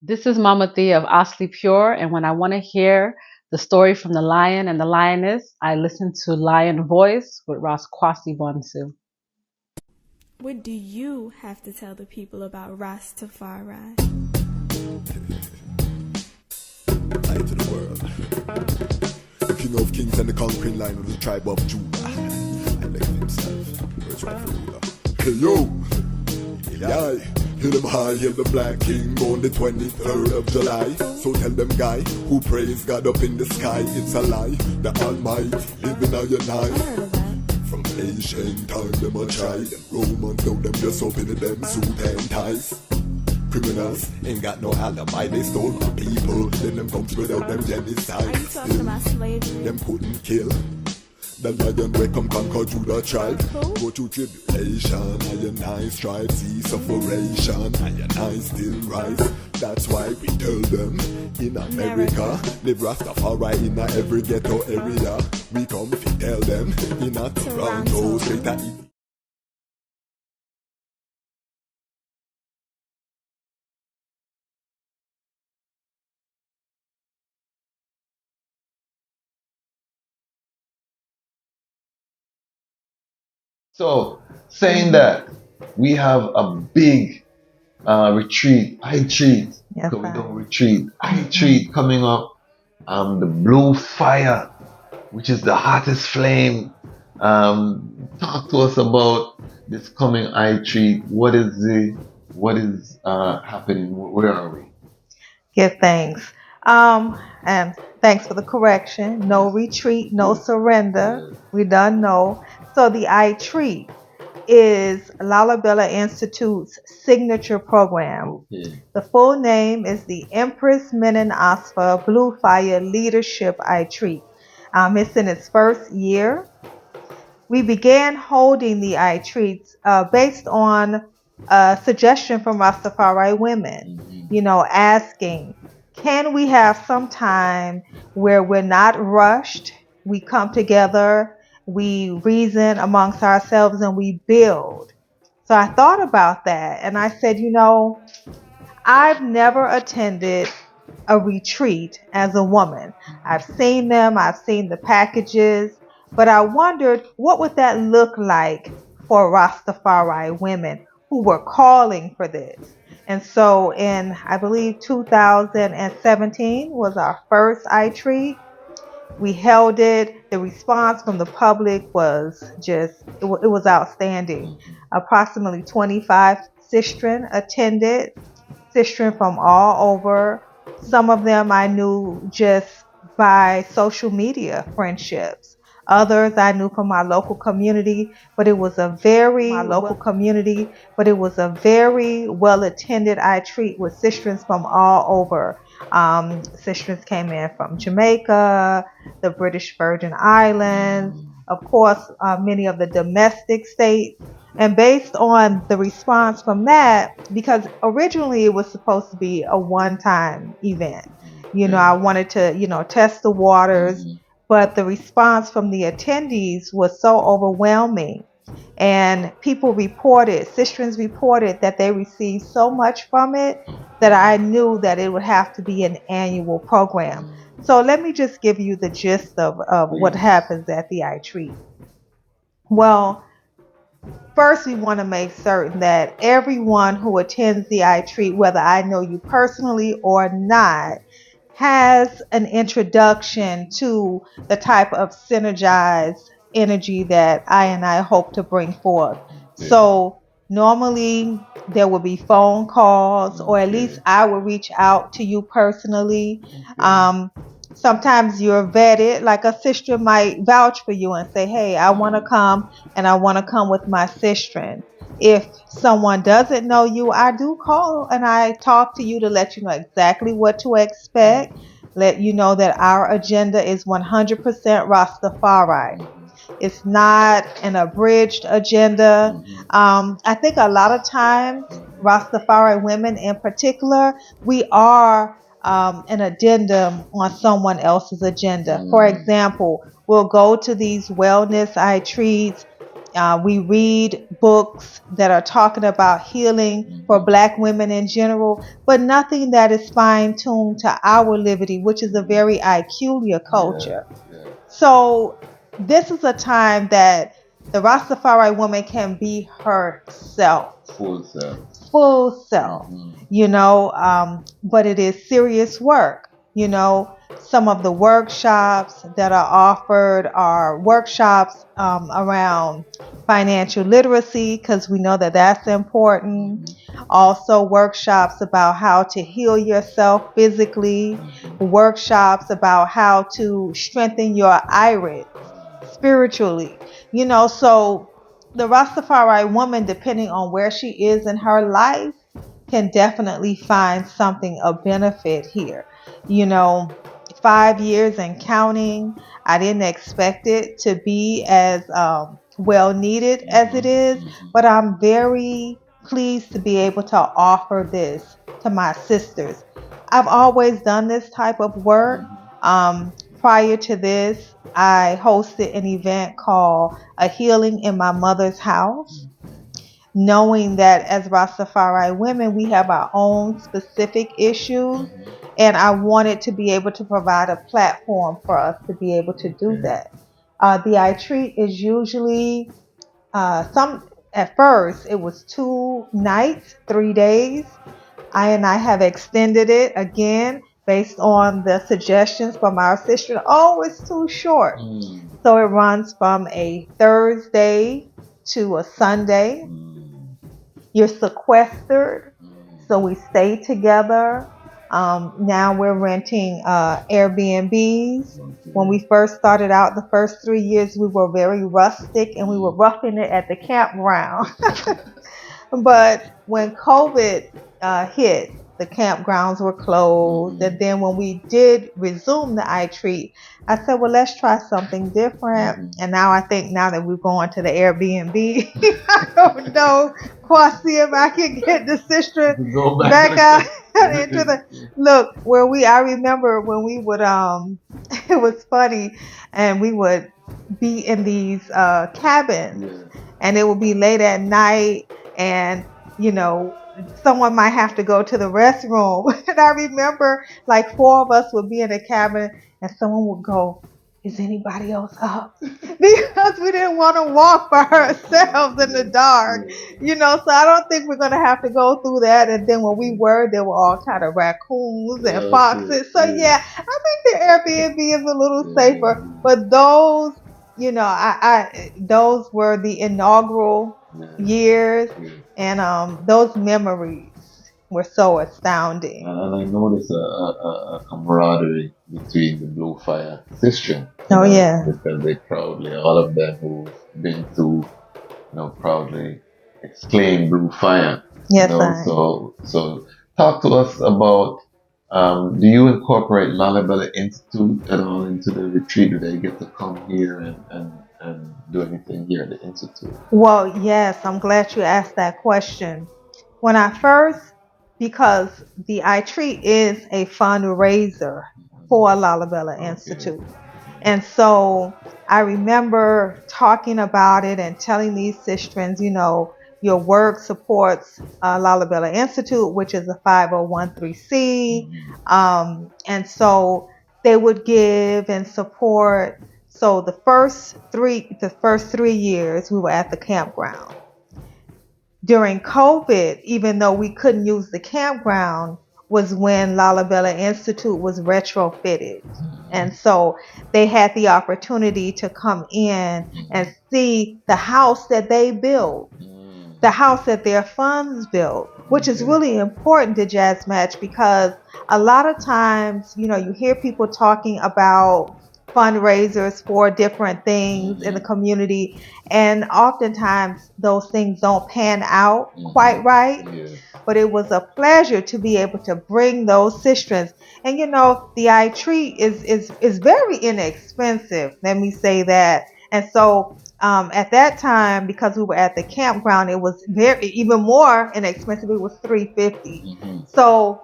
This is Mama Thea of Asli Pure, and when I want to hear the story from the lion and the lioness, I listen to Lion Voice with Ras Kwasi Bonsu. What do you have to tell the people about Ras Tafari? Light to the world. The king of kings and the conquering lion of the tribe of Judah. Elected himself. Where's right for ruler? Hey yo! Yeah. Hail them high, hail the black king on the 23rd of July. So tell them guy who praise God up in the sky, it's a lie. The Almighty living on your I night. heard of that. From ancient time them a try. Them Romans know them just up in them suit and ties. Criminals ain't got no alibi, they stole my people. Then them come without them genocide. Are you talking about slavery? Them couldn't kill. The lion will come conquer Judah tribe. Who? Go through tribulation, and I strive, see sufferation, and I still rise. That's why we tell them in America, live Rastafari in every ghetto area. We come to tell them in a Toronto, straight at So, saying that we have a big retreat, I treat, Yes, because we sir. don't retreat, I treat coming up, the Blue Fire, which is the hottest flame. Talk to us about this coming I treat. What is happening? Where are we? Give thanks. And thanks for the correction. No retreat, no surrender. We done know. So the I Treat is Lalibela Institute's signature program. Okay. The full name is the Empress Menen Blue Fire Leadership I Treat. It's in its first year. We began holding the I Treats based on a suggestion from Rastafari women, asking, can we have some time where we're not rushed, we come together, we reason amongst ourselves, and we build. So I thought about that and I said, I've never attended a retreat as a woman. I've seen them, I've seen the packages, but I wondered what would that look like for Rastafari women who were calling for this. And so in, I believe 2017 was our first iTreat. We held it. The response from the public was just, it was outstanding. Approximately 25 sistren attended, sistren from all over. Some of them I knew just by social media friendships. Others I knew from my local community, but it was a very well attended I treat with sistrens from all over. Sistrens came in from Jamaica, the British Virgin Islands, of course, many of the domestic states. And based on the response from that, because originally it was supposed to be a one-time event, I wanted to, test the waters, but the response from the attendees was so overwhelming. And people reported, sistrens reported that they received so much from it that I knew that it would have to be an annual program. So let me just give you the gist of what happens at the iTreat. Well, first, we want to make certain that everyone who attends the iTreat, whether I know you personally or not, has an introduction to the type of synergized energy that I hope to bring forth. So normally there will be phone calls, or at least I will reach out to you personally. Sometimes you're vetted, like a sister might vouch for you and say, hey, I want to come and I want to come with my sistren. If someone doesn't know you, I do call and I talk to you to let you know exactly what to expect, let you know that our agenda is 100% Rastafari. It's not an abridged agenda. I think a lot of times, Rastafari women in particular, we are an addendum on someone else's agenda. For example, we'll go to these wellness I treats We read books that are talking about healing for Black women in general, but nothing that is fine tuned to our liberty, which is a very peculiar culture. Yeah. So this is a time that the Rastafari woman can be herself, Full self. full self, but it is serious work. Some of the workshops that are offered are workshops around financial literacy, because we know that that's important. Also, workshops about how to heal yourself physically, workshops about how to strengthen your iris spiritually. So the Rastafari woman, depending on where she is in her life, can definitely find something of benefit here. 5 years and counting, I didn't expect it to be as well needed as it is, but I'm very pleased to be able to offer this to my sisters. I've always done this type of work. Prior to this, I hosted an event called A Healing in My Mother's House, knowing that as Rastafari women, we have our own specific issues, and I wanted to be able to provide a platform for us to be able to do that. The I treat is usually at first it was 2 nights, 3 days. I have extended it again based on the suggestions from our sister. Oh, it's too short. So it runs from a Thursday to a Sunday. You're sequestered, so we stay together. Now we're renting Airbnbs. When we first started out, the first 3 years, we were very rustic and we were roughing it at the campground. But when COVID hit, the campgrounds were closed. And then when we did resume the I Treat, I said, well, let's try something different. And now I think now that we're going to the Airbnb, I don't know, Kwasi, if I can get the sister back out into the look where I remember when we would it was funny, and we would be in these cabins, and it would be late at night, and someone might have to go to the restroom. And I remember like 4 of us would be in a cabin and someone would go, is anybody else up? Because we didn't want to walk by ourselves in the dark. So I don't think we're going to have to go through that. And then when we were, there were all kind of raccoons and foxes. So yeah, I think the Airbnb is a little safer. But those, those were the inaugural years, and those memories were so astounding. And I noticed a camaraderie between the Blue Fire sisters. Oh yeah, because they proudly, all of them who've been through, proudly exclaim Blue Fire. Yes, so talk to us about. Do you incorporate Lalibela Institute at all into the retreat? Do they get to come here and do anything here at the Institute? Well, yes, I'm glad you asked that question. When I first, because the I Treat is a fundraiser for Lalibela Institute. And so I remember talking about it and telling these sisters, your work supports Lalibela Institute, which is a 501c. And so they would give and support. So the first 3 years we were at the campground. During COVID, even though we couldn't use the campground, was when Lalibela Institute was retrofitted. And so they had the opportunity to come in and see the house that they built, the house that their funds built, which is really important to Dejazmatch, because a lot of times, you hear people talking about fundraisers for different things in the community, and oftentimes those things don't pan out quite right. But it was a pleasure to be able to bring those sisters. And the I Treat is very inexpensive, let me say that. And so at that time, because we were at the campground, it was even more inexpensive. It was $350. So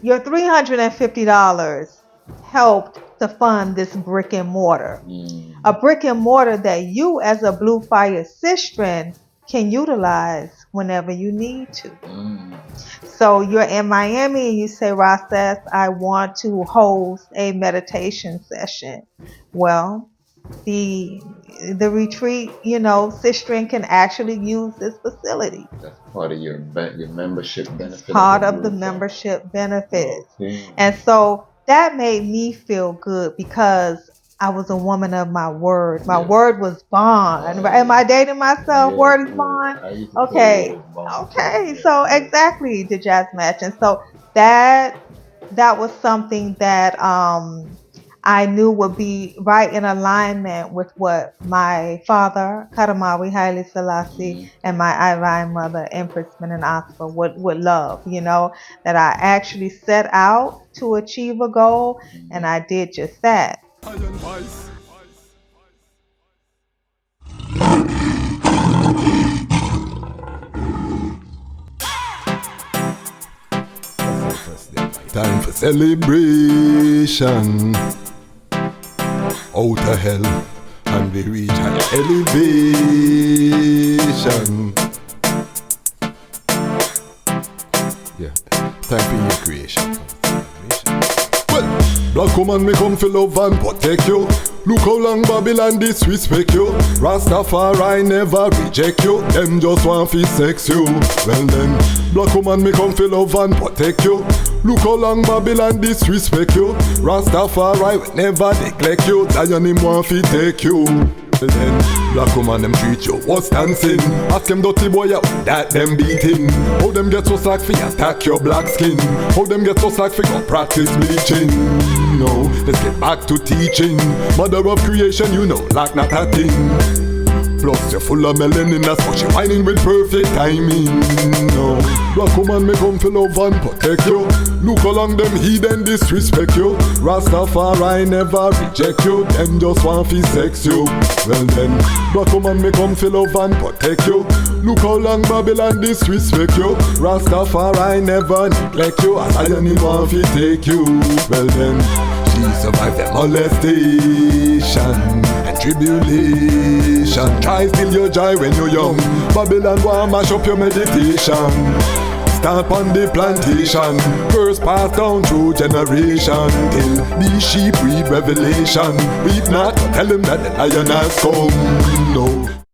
your $350 helped to fund this brick and mortar. Mm. A brick and mortar that you as a Blue Fire sistren can utilize whenever you need to. Mm. So you're in Miami and you say, Rasta, I want to host a meditation session. Well, the retreat, sistren can actually use this facility. That's part of your membership benefit. Part of the membership benefits. Okay. And so that made me feel good because I was a woman of my word. My word was bond. Am I dating myself? Word is bond. Okay. Okay. So exactly, the Dejazmatch. And so that was something that I knew would be right in alignment with what my father, Karamawi Haile Selassie, and my Irine mother, Empress Menen would love, that I actually set out to achieve a goal, and I did just that. Time for celebration. Out of hell, and we reach an elevation. Yeah, time for your creation. Well, black woman me come for love and protect you. Look how long Babylon disrespect you. Rastafari never reject you. Them just want to sex you. Well then, black woman me come for love and protect you. Look how long Babylon disrespect you. Rastafari will never neglect you. Zion him want to take you. Well then, black woman them treat you worse than sin. Ask them dirty boy out that them beating. How them get so slack for attack your black skin. How them get so slack for go practice bleaching. No, let's get back to teaching. Mother of creation, lack not a thing. Plus you're full of melanin, that's what you're whining with perfect timing. No, black woman me come for love and protect you. Look along them heathen disrespect you. Rastafari never reject you. Them just want to sex you. Well then, black woman me come for love and protect you. Look how long Babylon disrespect you. Rastafari never neglect you. As I only want to take you. Well then, she survived the molestation and tribulation. Try steal your joy when you're young. Babylon want mash up your meditation. Stamp on the plantation. Curse passed down through generation. Till these sheep read revelation. Weep not, tell them that the lion has come. No.